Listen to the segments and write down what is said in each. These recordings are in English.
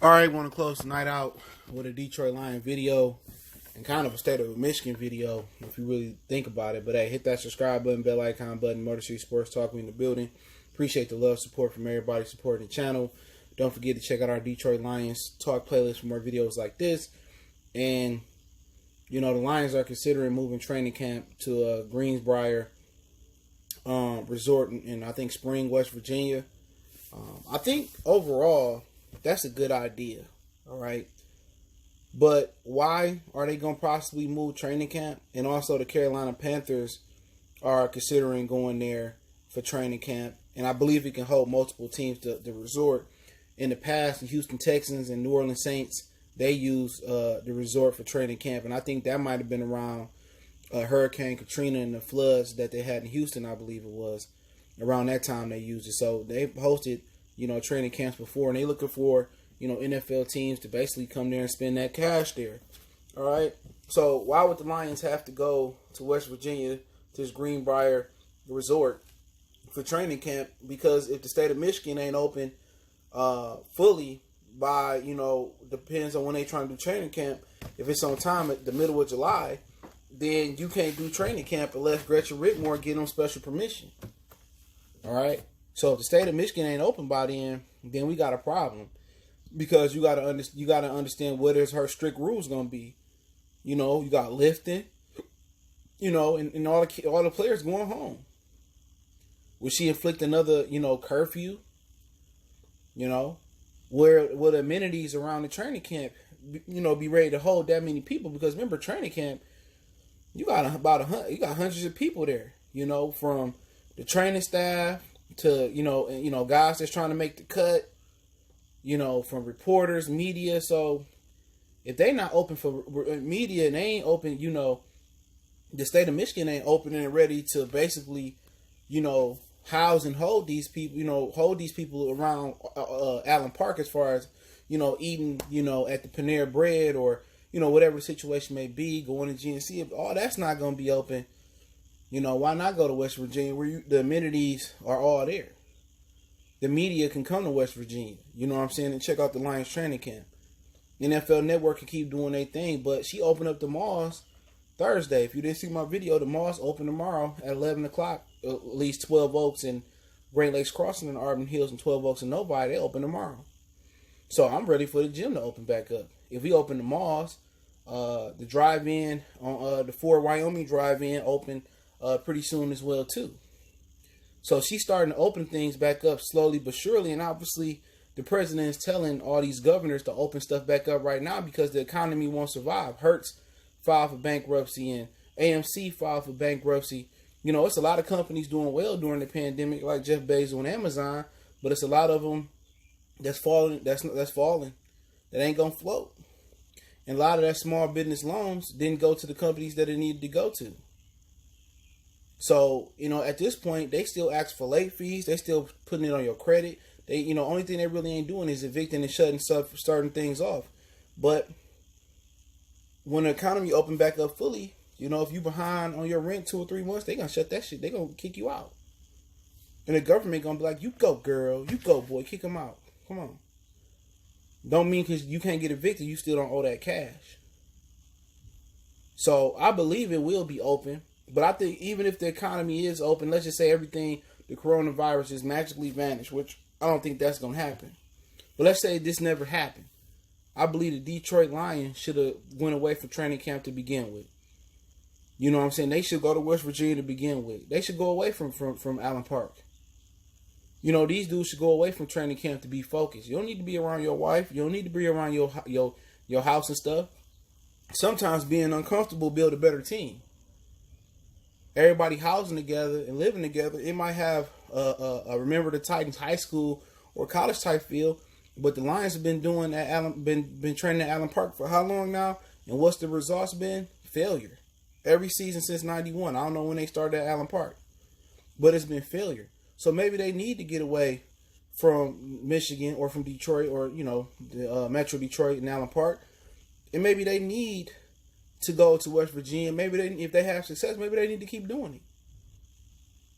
All right, want to close the night out with a Detroit Lion video and kind of a State of Michigan video, if you really think about it. But hey, hit that subscribe button, bell icon button, Motor City Sports Talk. We in the building. Appreciate the love, support from everybody supporting the channel. Don't forget to check out our Detroit Lions Talk playlist for more videos like this. And, you know, the Lions are considering moving training camp to Greensbrier Resort in, I think, Spring, West Virginia. I think overall, that's a good idea, all right? But why are they going to possibly move training camp? And also the Carolina Panthers are considering going there for training camp. And I believe it can hold multiple teams to the resort. In the past, the Houston Texans and New Orleans Saints, they used the resort for training camp. And I think that might have been around Hurricane Katrina and the floods that they had in Houston, I believe it was. Around that time they used it. So they hosted, you know, training camps before. And they looking for, you know, NFL teams to basically come there and spend that cash there. All right. So why would the Lions have to go to West Virginia, to this Greenbrier Resort for training camp? Because if the state of Michigan ain't open fully by, you know, depends on when they trying to do training camp. If it's on time at the middle of July, then you can't do training camp unless Gretch and get them special permission. All right. So if the state of Michigan ain't open by then we got a problem. Because you gotta understand what is her strict rules gonna be. You know, you got lifting, you know, and all the players going home. Will she inflict another, you know, curfew? You know, where the amenities around the training camp, you know, be ready to hold that many people? Because remember, training camp, you got hundreds of people there. You know, from the training staff to you know guys that's trying to make the cut. You know, from reporters, media. So if they not open for media and they ain't open, you know, the state of Michigan ain't open and ready to basically, you know, house and hold these people, you know, hold these people around Allen Park as far as, you know, eating, you know, at the Panera Bread or, you know, whatever the situation may be, going to GNC. If all that's not going to be open, you know, why not go to West Virginia where the amenities are all there? The media can come to West Virginia, you know what I'm saying, and check out the Lions training camp. NFL Network can keep doing their thing, but she opened up the malls Thursday. If you didn't see my video, the malls open tomorrow at 11 o'clock. At least 12 Oaks and Great Lakes Crossing and Auburn Hills and 12 Oaks and Novi, they open tomorrow. So I'm ready for the gym to open back up. If we open the malls, the drive-in, the Fort Wyoming drive-in open pretty soon as well too. So she's starting to open things back up slowly but surely. And obviously, the president is telling all these governors to open stuff back up right now because the economy won't survive. Hertz filed for bankruptcy and AMC filed for bankruptcy. You know, it's a lot of companies doing well during the pandemic, like Jeff Bezos and Amazon. But it's a lot of them that's falling. That's falling. That ain't going to float. And a lot of that small business loans didn't go to the companies that it needed to go to. So, you know, at this point, they still ask for late fees. They still putting it on your credit. They, you know, only thing they really ain't doing is evicting and starting things off. But when the economy open back up fully, you know, if you behind on your rent 2 or 3 months, they gonna shut that shit. They gonna kick you out. And the government gonna be like, you go, girl. You go, boy. Kick them out. Come on. Don't mean because you can't get evicted, you still don't owe that cash. So I believe it will be open. But I think even if the economy is open, let's just say everything, the coronavirus just magically vanished, which I don't think that's going to happen. But let's say this never happened. I believe the Detroit Lions should have went away from training camp to begin with. You know what I'm saying? They should go to West Virginia to begin with. They should go away from Allen Park. You know, these dudes should go away from training camp to be focused. You don't need to be around your wife. You don't need to be around your house and stuff. Sometimes being uncomfortable build a better team. Everybody housing together and living together, it might have a Remember the Titans high school or college type feel, but the Lions have been doing that. Been training at Allen Park for how long now? And what's the results been? Failure. Every season since '91. I don't know when they started at Allen Park, but it's been failure. So maybe they need to get away from Michigan or from Detroit or, you know, the Metro Detroit and Allen Park, and maybe they need to go to West Virginia. Maybe if they have success, maybe they need to keep doing it.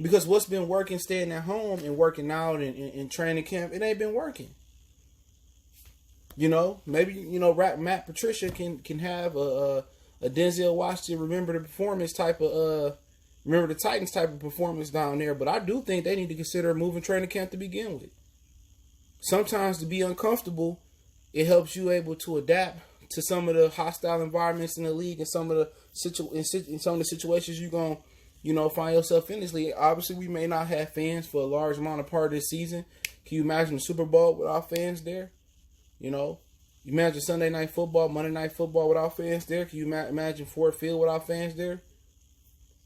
Because what's been working, staying at home and working out and training camp, it ain't been working. Maybe Matt Patricia can have a Denzel Washington remember the performance type of remember the Titans type of performance down there. But I do think they need to consider moving training camp to begin with. Sometimes to be uncomfortable, it helps you able to adapt to some of the hostile environments in the league and some of the situations you're gonna find yourself in this league. Obviously, we may not have fans for a large amount of part of this season. Can you imagine the Super Bowl without fans there? You imagine Sunday Night Football, Monday Night Football without fans there. Can you imagine Ford Field without fans there?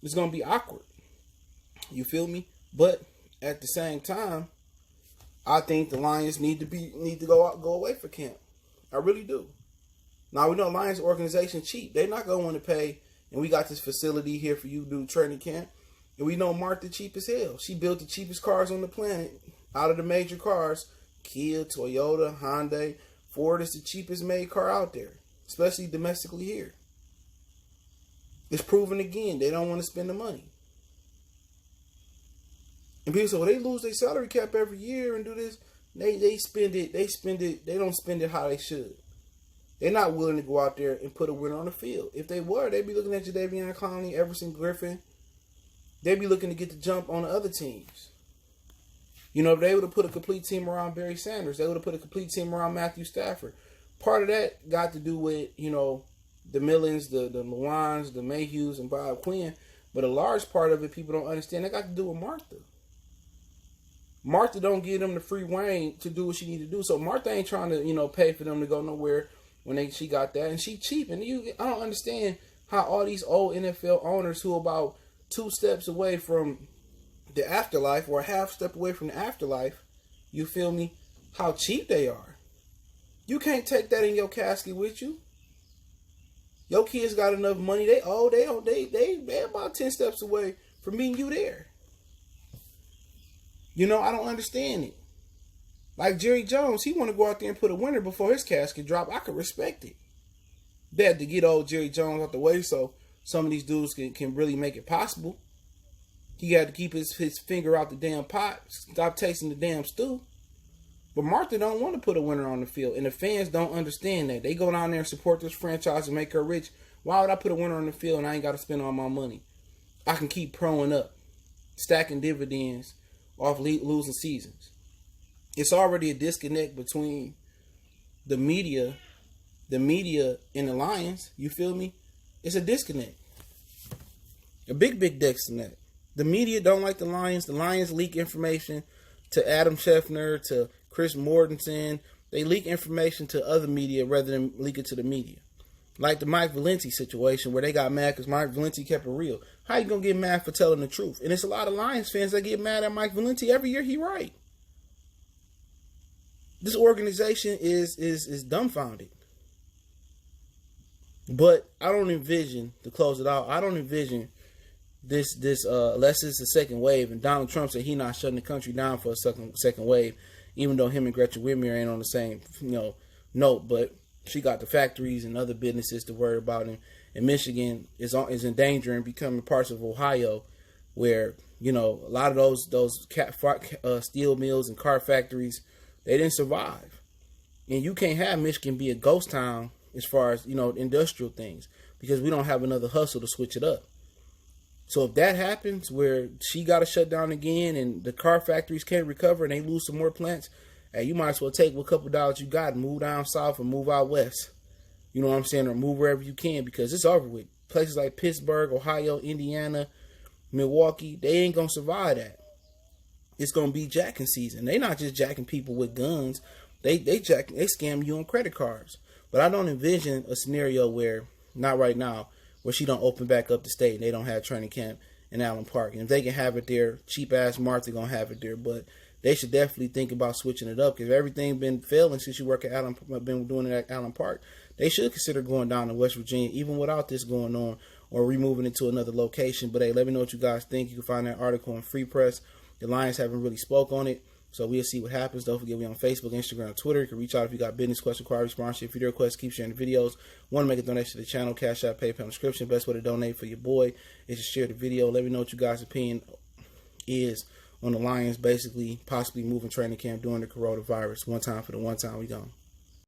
It's gonna be awkward. You feel me? But at the same time, I think the Lions need to go away for camp. I really do. Now we know Lions organization cheap. They're not gonna want to pay, and we got this facility here for you to do training camp. And we know Martha cheap as hell. She built the cheapest cars on the planet. Out of the major cars, Kia, Toyota, Hyundai, Ford is the cheapest made car out there, especially domestically here. It's proven again. They don't want to spend the money. And people say, well, they lose their salary cap every year and do this. They spend it. They don't spend it how they should. They're not willing to go out there and put a winner on the field. If they were, they'd be looking at Jadeveon Clowney, Everson Griffin. They'd be looking to get the jump on the other teams. If they would have put a complete team around Barry Sanders, they would have put a complete team around Matthew Stafford. Part of that got to do with, the Millens, the Lewans, the Mayhews, and Bob Quinn. But a large part of it, people don't understand, that got to do with Martha. Martha don't give them the free reign to do what she need to do. So Martha ain't trying to, pay for them to go nowhere when she got that. And she cheap. And I don't understand how all these old NFL owners who about 2 steps away from the afterlife or a half step away from the afterlife, you feel me, how cheap they are. You can't take that in your casket with you. Your kids got enough money. They about 10 steps away from meeting you there. I don't understand it. Like Jerry Jones, he want to go out there and put a winner before his casket drop. I could respect it. They had to get old Jerry Jones out the way so some of these dudes can really make it possible. He had to keep his finger out the damn pot, stop tasting the damn stew. But Martha don't want to put a winner on the field, and the fans don't understand that. They go down there and support this franchise and make her rich. Why would I put a winner on the field and I ain't got to spend all my money? I can keep proing up, stacking dividends off losing seasons. It's already a disconnect between the media and the Lions. You feel me? It's a disconnect. A big disconnect. The media don't like the Lions. The Lions leak information to Adam Schefter, to Chris Mortensen. They leak information to other media rather than leak it to the media. Like the Mike Valenti situation where they got mad because Mike Valenti kept it real. How you going to get mad for telling the truth? And it's a lot of Lions fans that get mad at Mike Valenti every year he right. This organization is dumbfounded. But I don't envision, to close it out, I don't envision this unless it's a second wave, and Donald Trump said he not shutting the country down for a second wave, even though him and Gretch Whitmer ain't on the same note, but she got the factories and other businesses to worry about, and Michigan is in danger and becoming parts of Ohio, where a lot of those steel mills and car factories, they didn't survive, and you can't have Michigan be a ghost town as far as industrial things because we don't have another hustle to switch it up. So if that happens where she got to shut down again and the car factories can't recover and they lose some more plants, hey, you might as well take a couple dollars you got and move down south or move out west. You know what I'm saying? Or move wherever you can because it's over with. Places like Pittsburgh, Ohio, Indiana, Milwaukee, they ain't going to survive that. It's going to be jacking season. They not just jacking people with guns. They scam you on credit cards. But I don't envision a scenario where, not right now, where she don't open back up the state and they don't have training camp in Allen Park. And if they can have it there, cheap-ass Martha going to have it there. But they should definitely think about switching it up because everything been failing since you work at been doing it at Allen Park. They should consider going down to West Virginia, even without this going on, or removing it to another location. But, hey, let me know what you guys think. You can find that article on Free Press. The Lions haven't really spoke on it. So we'll see what happens. Don't forget we on Facebook, Instagram, Twitter. You can reach out if you got business questions, inquiries, sponsorship, video requests. Keep sharing the videos. Want to make a donation to the channel? Cash App, PayPal, description. Best way to donate for your boy is to share the video. Let me know what you guys' opinion is on the Lions basically possibly moving training camp during the coronavirus. One time for the one time we gone.